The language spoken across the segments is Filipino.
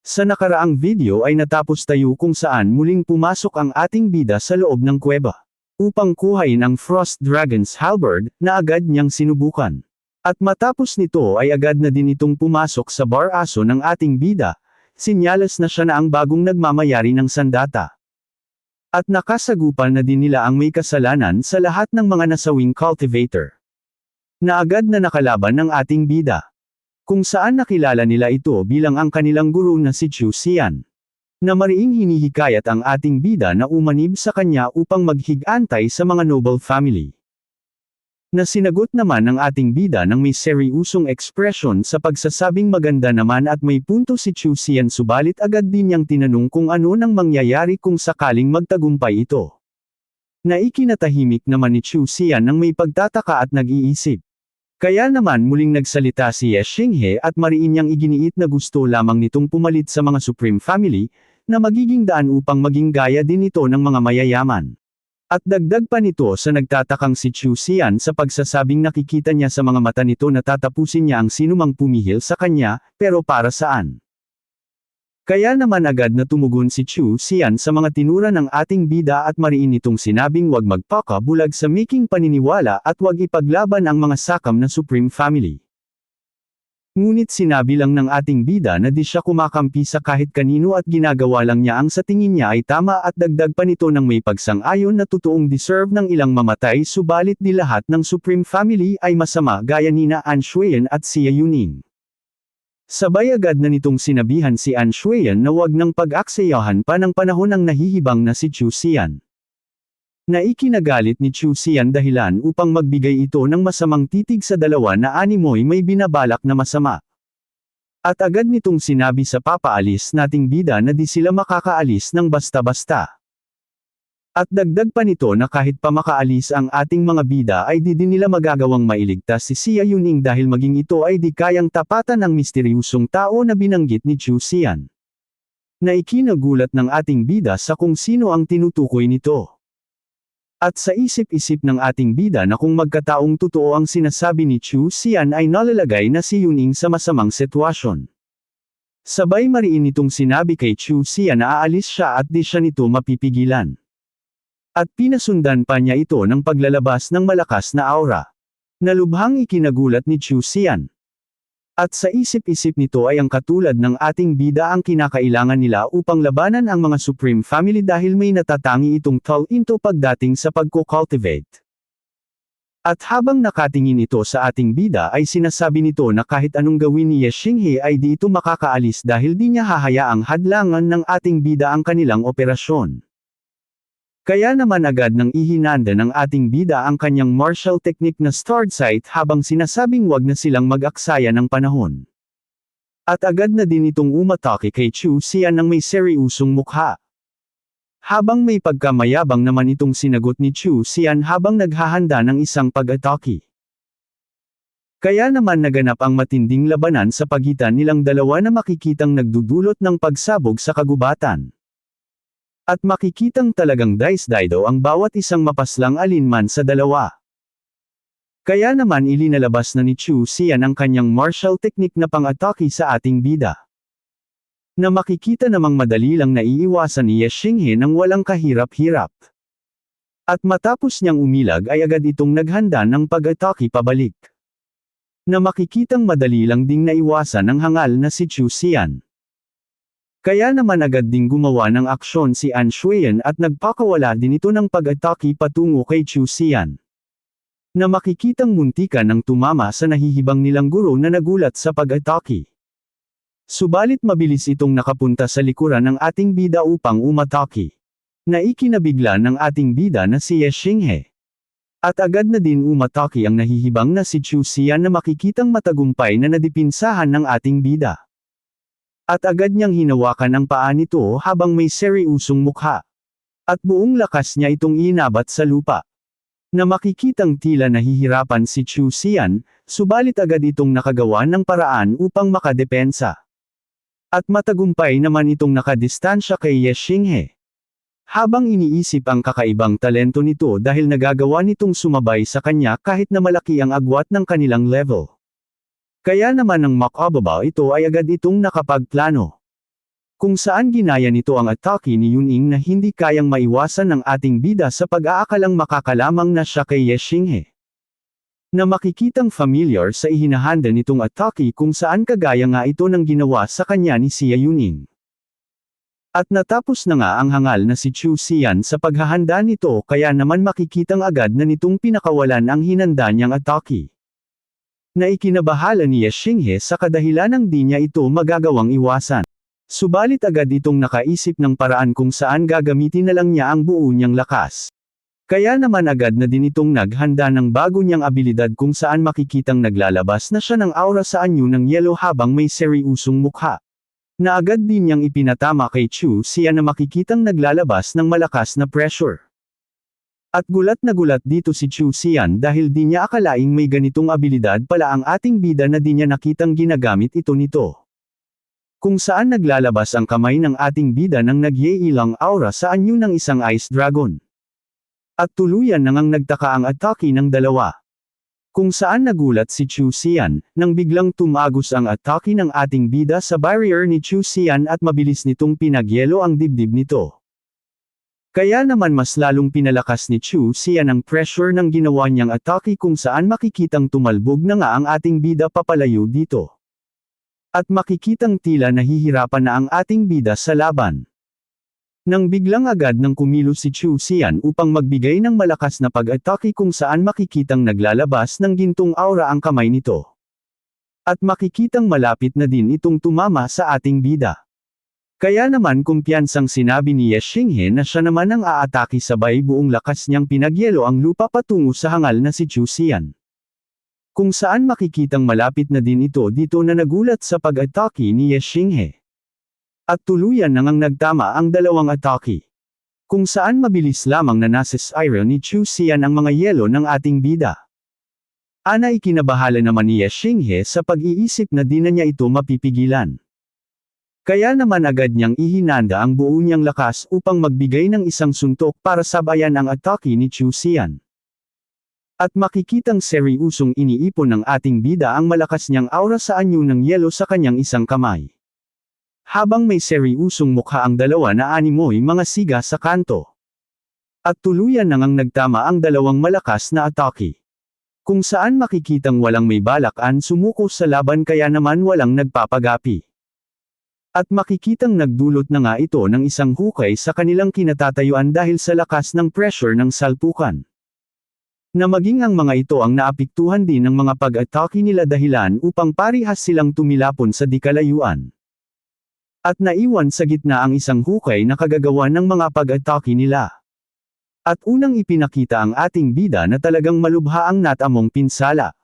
Sa nakaraang video ay natapos tayo kung saan muling pumasok ang ating bida sa loob ng kuweba, upang kuhain ang Frost Dragon's halberd, na agad niyang sinubukan. At matapos nito ay agad na din itong pumasok sa bar aso ng ating bida, sinyalas na siya na ang bagong nagmamayari ng sandata. At nakasagupan na din nila ang may kasalanan sa lahat ng mga nasawing cultivator, na agad na nakalaban ng ating bida. Kung saan nakilala nila ito bilang ang kanilang guru na si Chu Xian, na mariing hinihikayat ang ating bida na umanib sa kanya upang maghigantay sa mga noble family. Na sinagot naman ng ating bida ng may seryusong ekspresyon sa pagsasabing maganda naman at may punto si Chu Xian, subalit agad din niyang tinanong kung ano nang mangyayari kung sakaling magtagumpay ito. Na ikinatahimik naman ni Chu Xian ng may pagtataka at nag-iisip. Kaya naman muling nagsalita si Ye Xinghe at mariin niyang iginiit na gusto lamang nitong pumalit sa mga Supreme Family, na magiging daan upang maging gaya din ito ng mga mayayaman. At dagdag pa nito sa nagtatakang si Chu Xian sa pagsasabing nakikita niya sa mga mata nito na tatapusin niya ang sinumang pumihil sa kanya, pero para saan? Kaya naman agad na tumugon si Chu Xian sa mga tinura ng ating bida at mariin nitong sinabing wag magpakabulag sa making paniniwala at wag ipaglaban ang mga sakam na Supreme Family. Ngunit sinabi lang ng ating bida na di siya kumakampi sa kahit kanino at ginagawa lang niya ang sa tingin niya ay tama, at dagdag pa nito ng may pagsang-ayon na totoong deserve ng ilang mamatay, subalit di lahat ng Supreme Family ay masama gaya nina An Shuyan at Xia Yuning. Sabay agad na nitong sinabihan si An Shuyan na wag nang pag-aksayahan pa ng panahon ang nahihibang na si Chu Xian. Na ikinagalit ni Chu Xian dahilan upang magbigay ito ng masamang titig sa dalawa na animoy may binabalak na masama. At agad nitong sinabi sa papaalis nating bida na di sila makakaalis ng basta-basta. At dagdag pa nito na kahit pa makaalis ang ating mga bida ay di din nila magagawang mailigtas si Xia Yuning dahil maging ito ay di kayang tapatan ng misteryusong tao na binanggit ni Chu Xian. Na ikinagulat ng ating bida sa kung sino ang tinutukoy nito. At sa isip-isip ng ating bida na kung magkataong totoo ang sinasabi ni Chu Xian ay nalalagay na si Yuning sa masamang sitwasyon. Sabay mariin nitong sinabi kay Chu Xian na aalis siya at di siya nito mapipigilan. At pinasundan pa niya ito ng paglalabas ng malakas na aura, na lubhang ikinagulat ni Chu Xian. At sa isip-isip nito ay ang katulad ng ating bida ang kinakailangan nila upang labanan ang mga Supreme Family dahil may natatangi itong talento pagdating sa pagko-cultivate. At habang nakatingin ito sa ating bida ay sinasabi nito na kahit anong gawin ni Ye Xinghe ay di ito makakaalis dahil di niya hahayaang hadlangan ng ating bida ang kanilang operasyon. Kaya naman agad nang ihinanda ng ating bida ang kanyang martial technique na Starred Sight habang sinasabing wag na silang mag-aksaya ng panahon. At agad na din itong umatake kay Chu Xian ng may seryusong mukha. Habang may pagkamayabang naman itong sinagot ni Chu Xian habang naghahanda ng isang pag-atake. Kaya naman naganap ang matinding labanan sa pagitan nilang dalawa na makikitang nagdudulot ng pagsabog sa kagubatan. At makikitang talagang daisdaido ang bawat isang mapaslang alinman sa dalawa. Kaya naman ilinalabas na ni Chu Xian ang kanyang martial technique na pang-atake sa ating bida. Na makikita namang madali lang naiiwasan ni Ye Xinghe nang walang kahirap-hirap. At matapos niyang umilag ay agad itong naghanda ng pag-atake pabalik. Na makikitang madali lang ding naiwasan ng hangal na si Chu Xian. Kaya naman agad ding gumawa ng aksyon si An Shuyan at nagpakawala din ito ng pag-atake patungo kay Chu Xian. Na makikitang muntikan ng tumama sa nahihibang nilang guro na nagulat sa pag-atake. Subalit mabilis itong nakapunta sa likuran ng ating bida upang umatake. Na ikinabigla ng ating bida na si Ye Xinghe. At agad na din umatake ang nahihibang na si Chu Xian na makikitang matagumpay na nadipinsahan ng ating bida. At agad niyang hinawakan ang paa nito habang may seryusong mukha. At buong lakas niya itong inabat sa lupa. Na makikitang tila nahihirapan si Chu Xian, subalit agad itong nakagawa ng paraan upang makadepensa. At matagumpay naman itong nakadistansya kay Ye Xinghe. Habang iniisip ang kakaibang talento nito dahil nagagawa nitong sumabay sa kanya kahit na malaki ang agwat ng kanilang level. Kaya naman ng makababa ito ay agad itong nakapagplano. Kung saan ginaya nito ang atake ni Yuning na hindi kayang maiwasan ng ating bida sa pag-aakalang makakalamang na siya kay Ye Xinghe. Na makikitang familiar sa ihinahanda nitong atake kung saan kagaya nga ito ng ginawa sa kanya ni Xia Yuning. At natapos na nga ang hangal na si Chu Xian sa paghahanda nito kaya naman makikitang agad na nitong pinakawalan ang hinanda niyang atake. Na ikinabahala ni Ye Xinghe sa kadahilanang di niya ito magagawang iwasan. Subalit agad itong nakaisip ng paraan kung saan gagamitin na lang niya ang buo niyang lakas. Kaya naman agad na din itong naghanda ng bago niyang abilidad kung saan makikitang naglalabas na siya ng aura sa anyo ng yelo habang may seryusong mukha. Na agad din niyang ipinatama kay Chu Xian na makikitang naglalabas ng malakas na pressure. At gulat na gulat dito si Chu Xian dahil di niya akalaing may ganitong abilidad pala ang ating bida na di niya nakitang ginagamit ito nito. Kung saan naglalabas ang kamay ng ating bida nang nagyeilang aura sa anyo ng isang ice dragon. At tuluyan nang nagtaka ang atake ng dalawa. Kung saan nagulat si Chu Xian, nang biglang tumagos ang atake ng ating bida sa barrier ni Chu Xian at mabilis nitong pinagyelo ang dibdib nito. Kaya naman mas lalong pinalakas ni Chu Xian ang pressure ng ginawa niyang atake kung saan makikitang tumalbog na nga ang ating bida papalayo dito. At makikitang tila nahihirapan na ang ating bida sa laban. Nang biglang agad nang kumilos si Chu Xian upang magbigay ng malakas na pag-atake kung saan makikitang naglalabas ng gintong aura ang kamay nito. At makikitang malapit na din itong tumama sa ating bida. Kaya naman kumpiyansang sinabi ni Ye Xinghe na siya naman ang aatake sabay buong lakas niyang pinagyelo ang lupa patungo sa hangal na si Chu Xian. Kung saan makikitang malapit na din ito dito na nagulat sa pag-atake ni Ye Xinghe. At tuluyan nang nagtama ang dalawang atake. Kung saan mabilis lamang na nasisira ni Chu Xian ang mga yelo ng ating bida. Ana ikinabahala naman ni Ye Xinghe sa pag-iisip na di na niya ito mapipigilan. Kaya naman agad niyang ihinanda ang buo niyang lakas upang magbigay ng isang suntok para sabayan ang atake ni Chu Xian. At makikitang seryusong iniipon ng ating bida ang malakas niyang aura sa anyo ng yelo sa kanyang isang kamay. Habang may seryusong mukha ang dalawa na animoy mga siga sa kanto. At tuluyan nang nagtama ang dalawang malakas na atake. Kung saan makikitang walang may balakan sumuko sa laban kaya naman walang nagpapagapi. At makikitang nagdulot na nga ito ng isang hukay sa kanilang kinatatayuan dahil sa lakas ng pressure ng salpukan. Na maging ang mga ito ang naapektuhan din ng mga pag-atake nila dahilan upang parihas silang tumilapon sa dikalayuan. At naiwan sa gitna ang isang hukay na kagagawa ng mga pag-atake nila. At unang ipinakita ang ating bida na talagang malubha ang natamong pinsala.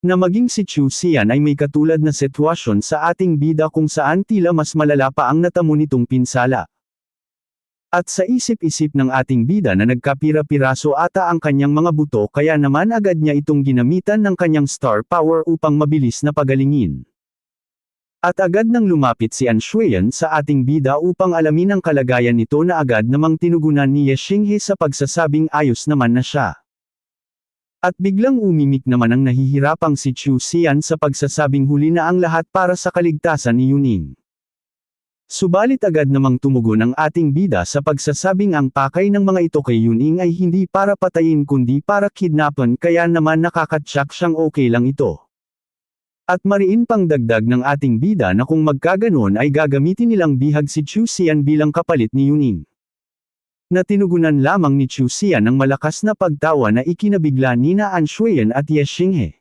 Na maging si Chu Xian ay may katulad na sitwasyon sa ating bida kung saan tila mas malala pa ang natamo nitong pinsala. At sa isip-isip ng ating bida na nagkapira-piraso ata ang kanyang mga buto kaya naman agad niya itong ginamitan ng kanyang star power upang mabilis na pagalingin. At agad nang lumapit si An Shuyan sa ating bida upang alamin ang kalagayan nito na agad namang tinugunan ni Ye Xinghe sa pagsasabing ayos naman na siya. At biglang umimik naman ang nahihirapang si Chu Xian sa pagsasabing huli na ang lahat para sa kaligtasan ni Yuning. Subalit agad namang tumugon ang ating bida sa pagsasabing ang pakay ng mga ito kay Yuning ay hindi para patayin kundi para kidnapan kaya naman nakakatsak siyang okay lang ito. At mariin pang dagdag ng ating bida na kung magkaganon ay gagamitin nilang bihag si Chu Xian bilang kapalit ni Yuning. Na tinugunan lamang ni Chu Xian ng malakas na pagtawa na ikinabigla nina An Shuyan at Ye Xinghe.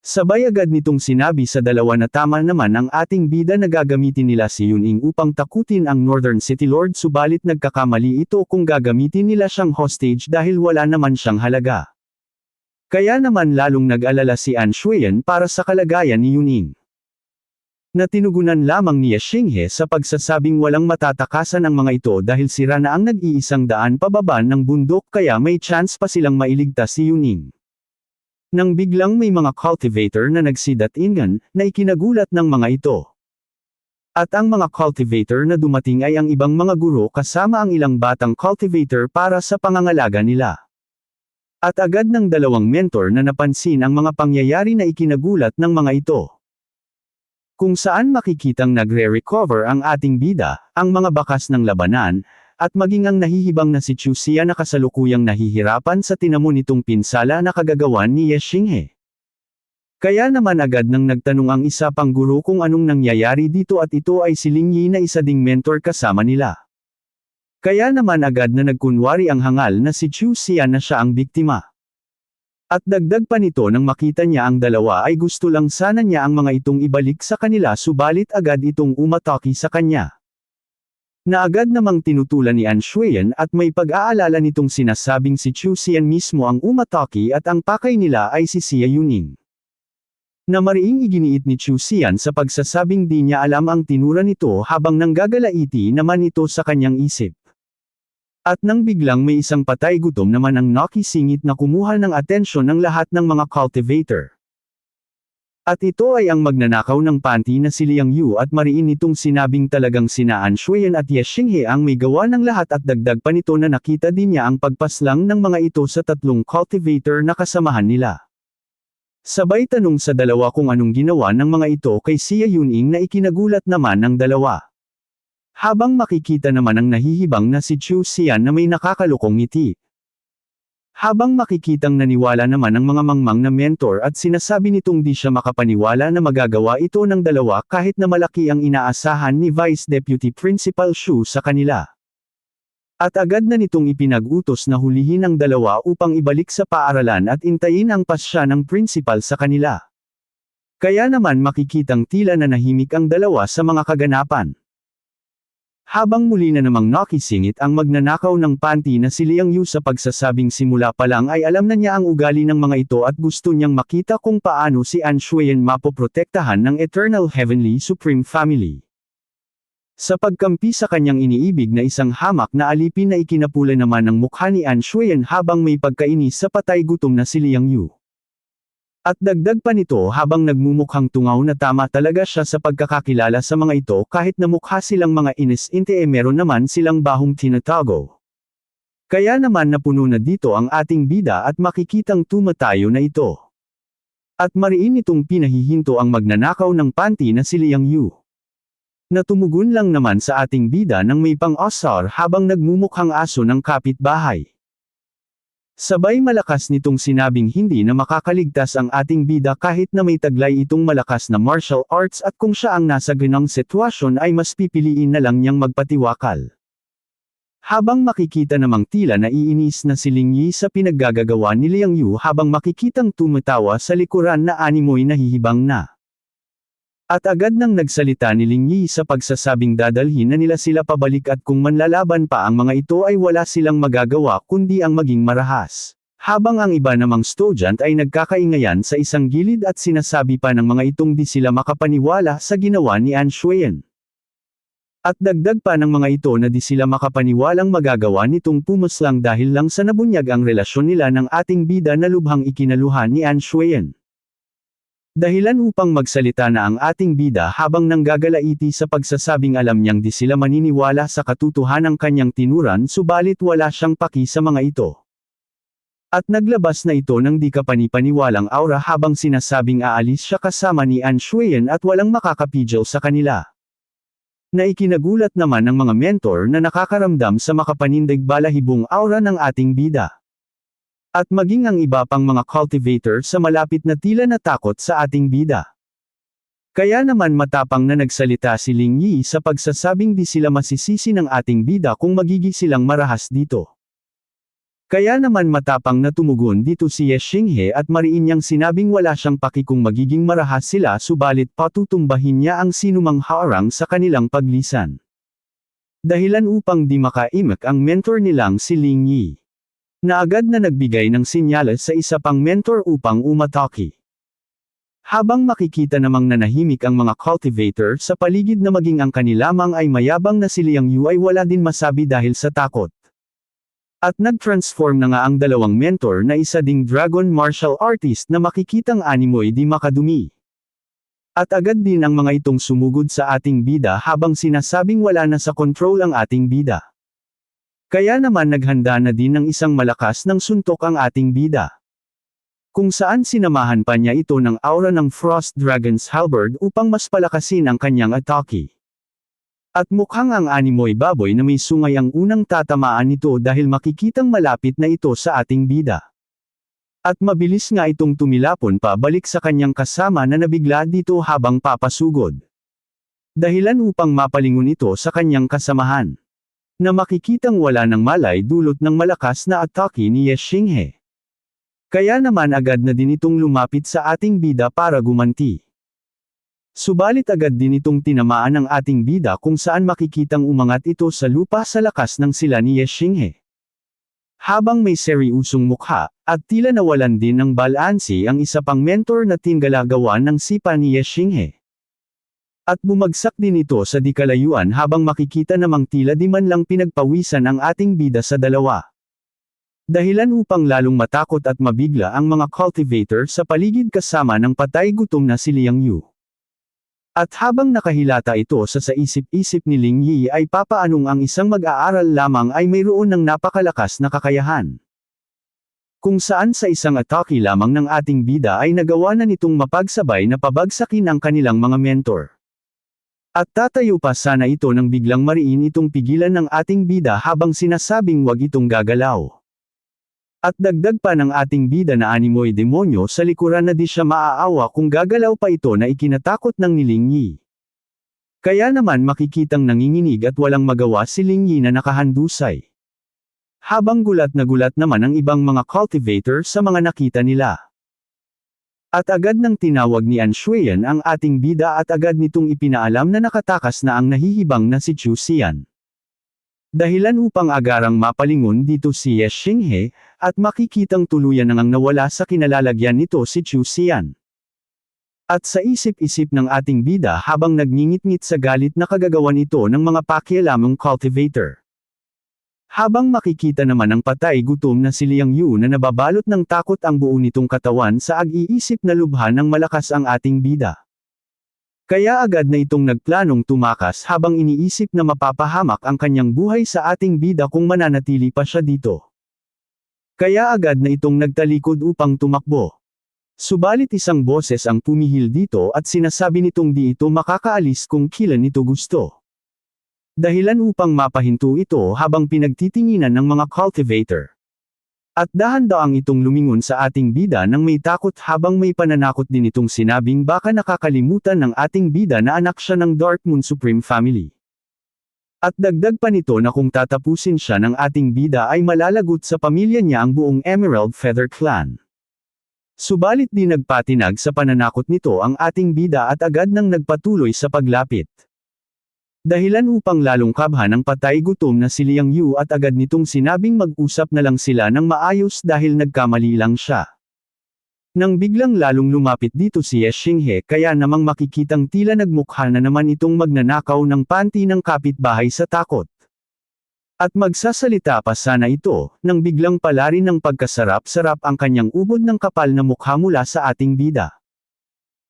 Sabay agad nitong sinabi sa dalawa na tama naman ang ating bida na gagamitin nila si Yuning upang takutin ang Northern City Lord subalit nagkakamali ito kung gagamitin nila siyang hostage dahil wala naman siyang halaga. Kaya naman lalong nag-alala si An Shuyan para sa kalagayan ni Yuning. Na tinugunan lamang ni Ye Xinghe sa pagsasabing walang matatakasan ang mga ito dahil sira na ang nag-iisang daan pababa ng bundok kaya may chance pa silang mailigtas si Yuning. Nang biglang may mga cultivator na nagsidatingan, na ikinagulat ng mga ito. At ang mga cultivator na dumating ay ang ibang mga guro kasama ang ilang batang cultivator para sa pangangalaga nila. At agad ng dalawang mentor na napansin ang mga pangyayari na ikinagulat ng mga ito. kung saan makikitang nagre-recover ang ating bida, ang mga bakas ng labanan, at maging ang nahihibang na si Chu Xia na kasalukuyang nahihirapan sa tinamo nitong pinsala na kagagawan ni Ye Xinghe. Kaya naman agad nang nagtanong ang isa pang guro kung anong nangyayari dito at ito ay si Ling Yi na isa ding mentor kasama nila. Kaya naman agad na nagkunwari ang hangal na si Chu Xia na siya ang biktima. At dagdag pa nito nang makita niya ang dalawa ay gusto lang sana niya ang mga itong ibalik sa kanila subalit agad itong umatake sa kanya. Na agad namang tinutulan ni An Shuyan at may pag-aalala nitong sinasabing si Chu Xian mismo ang umatake at ang pakay nila ay si Xia Yuning. Na mariing iginiit ni Chu Xian sa pagsasabing di niya alam ang tinura nito habang nanggagalaiti naman ito sa kanyang isip. At nang biglang may isang patay gutom naman ang nakisingit na kumuha ng atensyon ng lahat ng mga cultivator. At ito ay ang magnanakaw ng panty na si Liang Yu at mariin nitong sinabing talagang sina An Shuyan at Ye Xinghe ang may gawa ng lahat at dagdag pa nito na nakita din niya ang pagpaslang ng mga ito sa tatlong cultivator na kasamahan nila. Sabay tanong sa dalawa kung anong ginawa ng mga ito kay Xia Yuning na ikinagulat naman ng dalawa. Habang makikita naman ang nahihibang na si Chu Xian na may nakakalukong ngiti. Habang makikitang naniwala naman ang mga mangmang na mentor at sinasabi nitong di siya makapaniwala na magagawa ito ng dalawa kahit na malaki ang inaasahan ni Vice Deputy Principal Shu sa kanila. At agad na nitong ipinag-utos na hulihin ang dalawa upang ibalik sa paaralan at intayin ang pasya ng principal sa kanila. Kaya naman makikitang tila na nahimik ang dalawa sa mga kaganapan. Habang muli na namang nakisingit ang magnanakaw ng panty na si Liang Yu sa pagsasabing simula pa lang ay alam na niya ang ugali ng mga ito at gusto niyang makita kung paano si An Shuyan mapoprotektahan ng Eternal Heavenly Supreme Family. Sa pagkampi sa kanyang iniibig na isang hamak na alipin na ikinapula naman ng mukha ni An Shuyan habang may pagkainis sa patay gutom na si Liang Yu. At dagdag pa nito habang nagmumukhang tungaw na tama talaga siya sa pagkakakilala sa mga ito kahit na mukha silang mga inis-inte meron naman silang bahong tinatago. Kaya naman napuno na dito ang ating bida at makikitang tumatayo na ito. At mariin itong pinahihinto ang magnanakaw ng panty na si Liang Yu. Natumugon lang naman sa ating bida nang may pang-asar habang nagmumukhang aso ng kapitbahay. Sabay malakas nitong sinabing hindi na makakaligtas ang ating bida kahit na may taglay itong malakas na martial arts at kung siya ang nasa ganang sitwasyon ay mas pipiliin na lang niyang magpatiwakal. Habang makikita namang tila naiinis na si Ling Yi sa pinaggagawa ni Liang Yu habang makikitang tumatawa sa likuran na animoy nahihibang na. At agad nang nagsalita ni Ling Yi sa pagsasabing dadalhin na nila sila pabalik at kung manlalaban pa ang mga ito ay wala silang magagawa kundi ang maging marahas. Habang ang iba namang student ay nagkakaingayan sa isang gilid at sinasabi pa ng mga itong di sila makapaniwala sa ginawa ni An Shuyan. At dagdag pa ng mga ito na di sila makapaniwalang magagawa nitong pumaslang dahil lang sa nabunyag ang relasyon nila ng ating bida na lubhang ikinaluhan ni An Shuyan. Dahilan upang magsalita na ang ating bida habang nanggagalaiti sa pagsasabing alam niyang di sila maniniwala sa katotohanang kanyang tinuran subalit wala siyang paki sa mga ito. At naglabas na ito ng di kapanipaniwalang aura habang sinasabing aalis siya kasama ni An Shuyan at walang makakapigil sa kanila. Na ikinagulat naman ng mga mentor na nakakaramdam sa makapanindig balahibong aura ng ating bida. At maging ang iba pang mga cultivator sa malapit na tila natakot sa ating bida. Kaya naman matapang na nagsalita si Ling Yi sa pagsasabing di sila masisisi ng ating bida kung magiging silang marahas dito. Kaya naman matapang na tumugon dito si Ye Xinghe at mariin niyang sinabing wala siyang paki kung magiging marahas sila subalit patutumbahin niya ang sinumang harang sa kanilang paglisan. Dahilan upang di makaimak ang mentor nilang si Ling Yi. Na agad na nagbigay ng sinyales sa isa pang mentor upang umatake. Habang makikita namang nanahimik ang mga cultivator sa paligid na maging ang kanilamang ay mayabang na si Liang Yu ay wala din masabi dahil sa takot. At nag-transform na nga ang dalawang mentor na isa ding dragon martial artist na makikitang animoy di makadumi. At agad din ang mga itong sumugod sa ating bida habang sinasabing wala na sa control ang ating bida. Kaya naman naghanda na din ng isang malakas ng suntok ang ating bida. Kung saan sinamahan pa niya ito ng aura ng Frost Dragon's Halberd upang mas palakasin ang kanyang atake. At mukhang ang animoy baboy na may sungay ang unang tatamaan nito dahil makikitang malapit na ito sa ating bida. At mabilis nga itong tumilapon pa balik sa kanyang kasama na nabigla dito habang papasugod. Dahilan upang mapalingon ito sa kanyang kasamahan. Na makikitang wala ng malay dulot ng malakas na atake ni Ye Xinghe. Kaya naman agad na din itong lumapit sa ating bida para gumanti. Subalit agad din itong tinamaan ng ating bida kung saan makikitang umangat ito sa lupa sa lakas ng sila ni Ye Xinghe. Habang may seryusong mukha, at tila nawalan din ng balansi ang isa pang mentor na tinggalagawan ng sipa ni Ye Xinghe. At bumagsak din ito sa di kalayuan habang makikita namang tila di man lang pinagpawisan ang ating bida sa dalawa. Dahilan upang lalong matakot at mabigla ang mga cultivator sa paligid kasama ng patay gutom na si Liang Yu. At habang nakahilata ito sa isip-isip ni Ling Yi ay papaanong ang isang mag-aaral lamang ay mayroon ng napakalakas na kakayahan. Kung saan sa isang atake lamang ng ating bida ay nagawa na nitong mapagsabay na pabagsakin ang kanilang mga mentor. At tatayo pa sana ito nang biglang mariin itong pigilan ng ating bida habang sinasabing wag itong gagalaw. At dagdag pa ng ating bida na animoy demonyo sa likuran na di siya maaawa kung gagalaw pa ito na ikinatakot ng ni Ling Yi. Kaya naman makikitang nanginginig at walang magawa si Ling Yi na nakahandusay. Habang gulat naman ang ibang mga cultivator sa mga nakita nila. At agad nang tinawag ni An Shuyan ang ating bida at agad nitong ipinaalam na nakatakas na ang nahihibang na si Chu Xian. Dahilan upang agarang mapalingon dito si Ye Xinghe, at makikitang tuluyan nang nawala sa kinalalagyan nito si Chu Xian. At sa isip-isip ng ating bida habang nagngingit-ngit sa galit na kagagawan ito ng mga pakialamong cultivator. Habang makikita naman ang patay gutom na si Liang Yu na nababalot ng takot ang buo nitong katawan sa ag-iisip na lubha ng malakas ang ating bida. Kaya agad na itong nagplanong tumakas habang iniisip na mapapahamak ang kanyang buhay sa ating bida kung mananatili pa siya dito. Kaya agad na itong nagtalikod upang tumakbo. Subalit isang boses ang pumihil dito at sinasabi nitong di ito makakaalis kung kailan ito gusto. Dahilan upang mapahinto ito habang pinagtitinginan ng mga cultivator. At dahan-daang itong lumingon sa ating bida nang may takot habang may pananakot din itong sinabing baka nakakalimutan ng ating bida na anak siya ng Dark Moon Supreme Family. At dagdag pa nito na kung tatapusin siya ng ating bida ay malalagot sa pamilya niya ang buong Emerald Feather Clan. Subalit di nagpatinag sa pananakot nito ang ating bida at agad nang nagpatuloy sa paglapit. Dahilan upang lalong kabhan ang patay gutom na si Liang Yu at agad nitong sinabing mag-usap na lang sila ng maayos dahil nagkamali lang siya. Nang biglang lalong lumapit dito si Ye Xinghe kaya namang makikitang tila nagmukha na naman itong magnanakaw ng panty ng kapitbahay sa takot. At magsasalita pa sana ito, nang biglang palarin ng pagkasarap-sarap ang kanyang ubod ng kapal na mukha mula sa ating bida.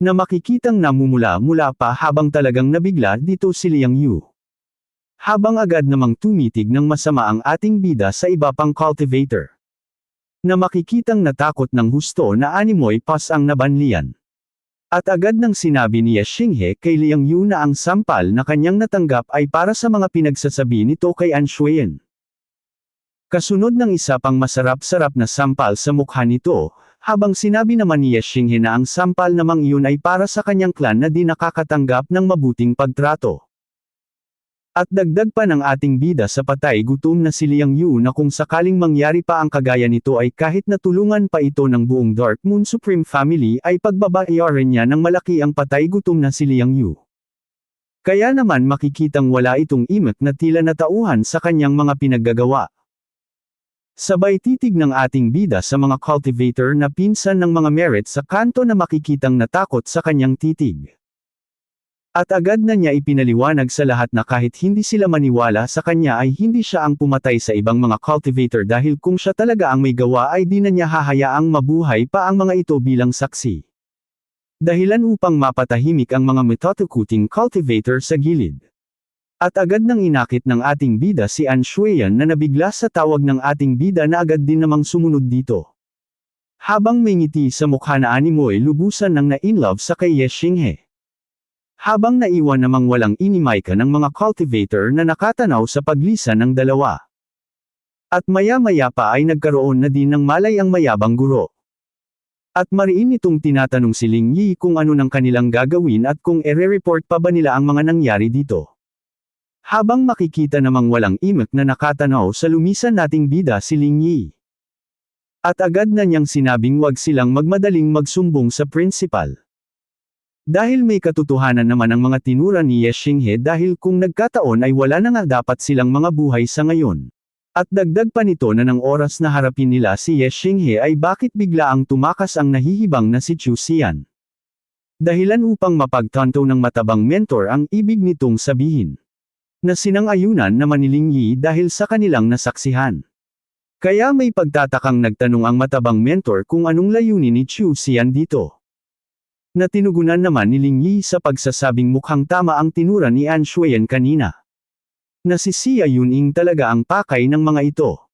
Na makikitang namumula-mula pa habang talagang nabigla dito si Liang Yu. Habang agad namang tumitig ng masama ang ating bida sa iba pang cultivator. Na makikitang natakot ng husto na animoy pas ang nabanlian. At agad nang sinabi ni Ye Xinghe kay Liang Yu na ang sampal na kanyang natanggap ay para sa mga pinagsasabi nito kay An Shuyan. Kasunod ng isa pang masarap-sarap na sampal sa mukha nito, habang sinabi naman ni Ye Xinghe na ang sampal namang iyon ay para sa kanyang clan na di nakakatanggap ng mabuting pagtrato. At dagdag pa ng ating bida sa patay gutom na si Liang Yu na kung sakaling mangyari pa ang kagaya nito ay kahit natulungan pa ito ng buong Dark Moon Supreme Family ay pagbabayaran niya ng malaki ang patay gutom na si Liang Yu. Kaya naman makikitang wala itong imik na tila natauhan sa kanyang mga pinaggagawa. Sabay titig ng ating bida sa mga cultivator na pinsan ng mga merit sa kanto na makikitang natakot sa kanyang titig. At agad na niya ipinaliwanag sa lahat na kahit hindi sila maniwala sa kanya ay hindi siya ang pumatay sa ibang mga cultivator dahil kung siya talaga ang may gawa ay di na niya hahayaang mabuhay pa ang mga ito bilang saksi. Dahilan upang mapatahimik ang mga metatukuting cultivator sa gilid. At agad nang inakit ng ating bida si An Shuyan na nabigla sa tawag ng ating bida na agad din namang sumunod dito. Habang may ngiti sa mukha na animoy lubusan ng na-inlove sa kay Ye Xinghe. Habang naiwan namang walang inimayka ng mga cultivator na nakatanaw sa paglisan ng dalawa. At maya-maya pa ay nagkaroon na din ng malay ang mayabang guro. At mariin itong tinatanong si Ling Yi kung ano ng kanilang gagawin at kung ere-report pa ba nila ang mga nangyari dito. Habang makikita namang walang imik na nakatanaw sa lumisan nating bida si Ling Yi. At agad na niyang sinabing wag silang magmadaling magsumbong sa principal. Dahil may katotohanan naman ang mga tinura ni Ye Xinghe dahil kung nagkataon ay wala na nga dapat silang mga buhay sa ngayon. At dagdag pa nito na ng oras na harapin nila si Ye Xinghe ay bakit biglaang tumakas ang nahihibang na si Chu Xian. Dahilan upang mapagtanto ng matabang mentor ang ibig nitong sabihin. Na sinang-ayunan naman ni Ling Yi dahil sa kanilang nasaksihan. Kaya may pagtatakang nagtanong ang matabang mentor kung anong layunin ni Chu Xian dito. Na tinugunan naman ni Ling Yi sa pagsasabing mukhang tama ang tinura ni An Shuyan kanina. Na si Xia Yuning talaga ang pakay ng mga ito.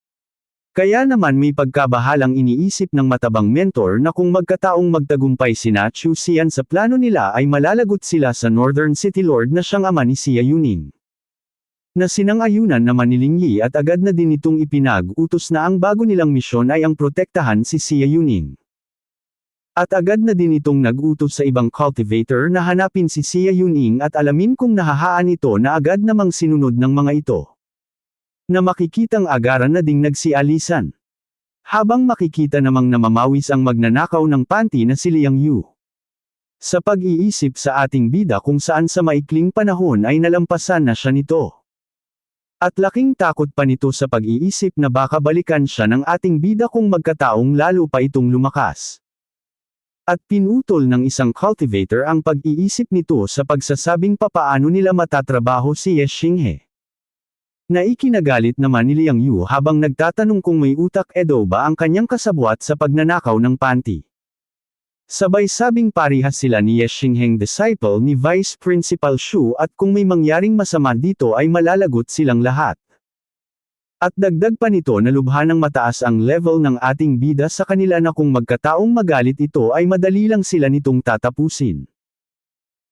Kaya naman may pagkabahalang iniisip ng matabang mentor na kung magkataong magtagumpay sina Chu Xian sa plano nila ay malalagot sila sa Northern City Lord na siyang ama ni Xia Yuning. Na sinang-ayunan naman ni Ling Yi at agad na din itong ipinag-utos na ang bago nilang misyon ay ang protektahan si Xia Yuning. At agad na din itong nag-utos sa ibang cultivator na hanapin si Xia Yuning at alamin kung nahahaan ito na agad namang sinunod ng mga ito. Na makikitang agaran na ding nagsialisan. Habang makikita namang namamawis ang magnanakaw ng panty na si Liang Yu. Sa pag-iisip sa ating bida kung saan sa maikling panahon ay nalampasan na siya nito. At laking takot pa nito sa pag-iisip na baka balikan siya ng ating bida kung magkataong lalo pa itong lumakas. At pinutol ng isang cultivator ang pag-iisip nito sa pagsasabing papaano nila matatrabaho si Ye Xinghe. Na ikinagalit naman ni Liang Yu habang nagtatanong kung may utak edo ba ang kanyang kasabwat sa pagnanakaw ng panty. Sabay sabing parihas sila ni Ye Xingheng disciple ni Vice Principal Shu at kung may mangyaring masama dito ay malalagot silang lahat. At dagdag pa nito na lubha ng mataas ang level ng ating bida sa kanila na kung magkataong magalit ito ay madali lang sila nitong tatapusin.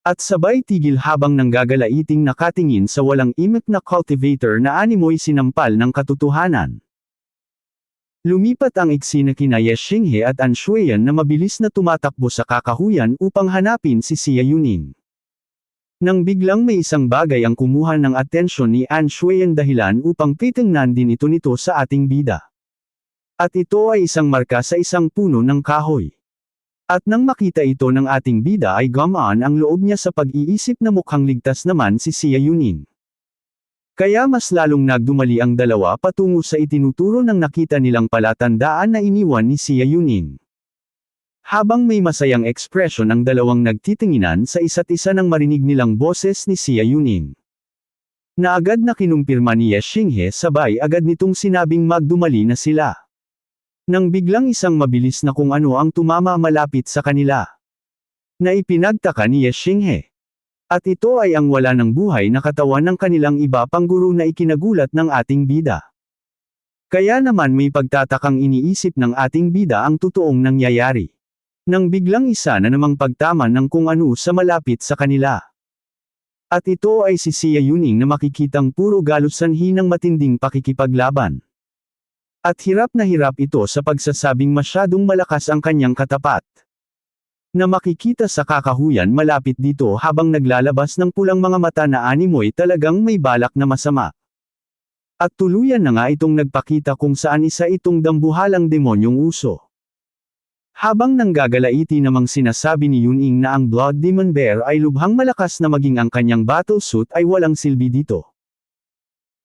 At sabay tigil habang nanggagalaiting nakatingin sa walang imik na cultivator na animoy sinampal ng katotohanan. Lumipat ang eksena kina Ye Xinghe at An Shuyan na mabilis na tumatakbo sa kakahuyan upang hanapin si Xia Yuning. Nang biglang may isang bagay ang kumuha ng atensyon ni An Shuyan dahilan upang titingnan din ito nito sa ating bida. At ito ay isang marka sa isang puno ng kahoy. At nang makita ito ng ating bida ay gumaan ang loob niya sa pag-iisip na mukhang ligtas naman si Xia Yuning. Kaya mas lalong nagdumali ang dalawa patungo sa itinuturo ng nakita nilang palatandaan na iniwan ni Xia Yuning. Habang may masayang ekspresyon ang dalawang nagtitinginan sa isa't isa nang marinig nilang boses ni Xia Yuning. Na agad na kinumpirma ni Ye Xinghe sabay agad nitong sinabing magdumali na sila. Nang biglang isang mabilis na kung ano ang tumama malapit sa kanila. Na ipinagtaka ni Ye Xinghe. At ito ay ang wala ng buhay na katawan ng kanilang iba pang guro na ikinagulat ng ating bida. Kaya naman may pagtatakang iniisip ng ating bida ang totoong nangyayari. Nang biglang isa na namang pagtama ng kung ano sa malapit sa kanila. At ito ay si Xia Yuning na makikitang puro galusanhi ng matinding pakikipaglaban. At hirap na hirap ito sa pagsasabing masyadong malakas ang kanyang katapat. Na makikita sa kakahuyan malapit dito habang naglalabas ng pulang mga mata na animoy talagang may balak na masama. At tuluyan na nga itong nagpakita kung saan isa itong dambuhalang demonyong uso. Habang nanggagalaiti namang sinasabi ni Yuning na ang Blood Demon Bear ay lubhang malakas na maging ang kanyang battle suit ay walang silbi dito.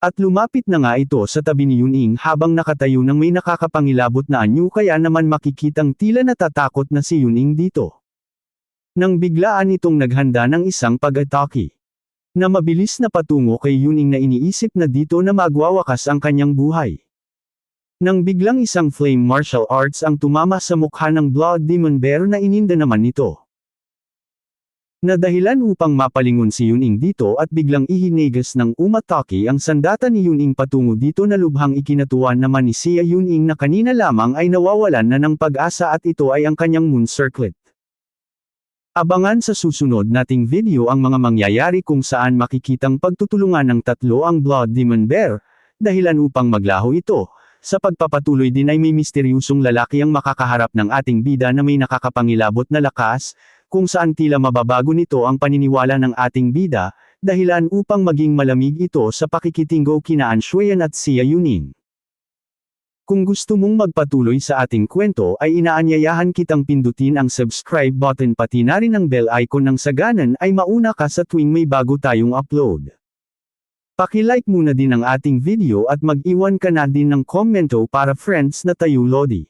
At lumapit na nga ito sa tabi ni Yuning habang nakatayo ng may nakakapangilabot na anyo kaya naman makikitang tila natatakot na si Yuning dito. Nang biglaan itong naghanda ng isang pag-atake. Na mabilis na patungo kay Yuning na iniisip na dito na magwawakas ang kanyang buhay. Nang biglang isang flame martial arts ang tumama sa mukha ng Blood Demon Bear na ininda naman nito. na dahilan upang mapalingon si Yuning dito at biglang ihinigas ng umatake ang sandata ni Yuning patungo dito na lubhang ikinatuwa naman ni Sia Yuning na kanina lamang ay nawawalan na ng pag-asa at ito ay ang kanyang moon circlet. Abangan sa susunod nating video ang mga mangyayari kung saan makikitang pagtutulungan ng tatlo ang Blood Demon Bear, dahilan upang maglaho ito. Sa pagpapatuloy din ay may misteryusong lalaki ang makakaharap ng ating bida na may nakakapangilabot na lakas, kung saan tila mababago nito ang paniniwala ng ating bida, dahilan upang maging malamig ito sa pakikitinggo kina Anshuayan at Sia Yuning. Kung gusto mong magpatuloy sa ating kwento ay inaanyayahan kitang pindutin ang subscribe button pati na rin ang bell icon nang sa ganan ay mauna ka sa tuwing may bago tayong upload. Paki-like muna din ang ating video at mag-iwan ka na din ng komento para friends na tayo Lodi.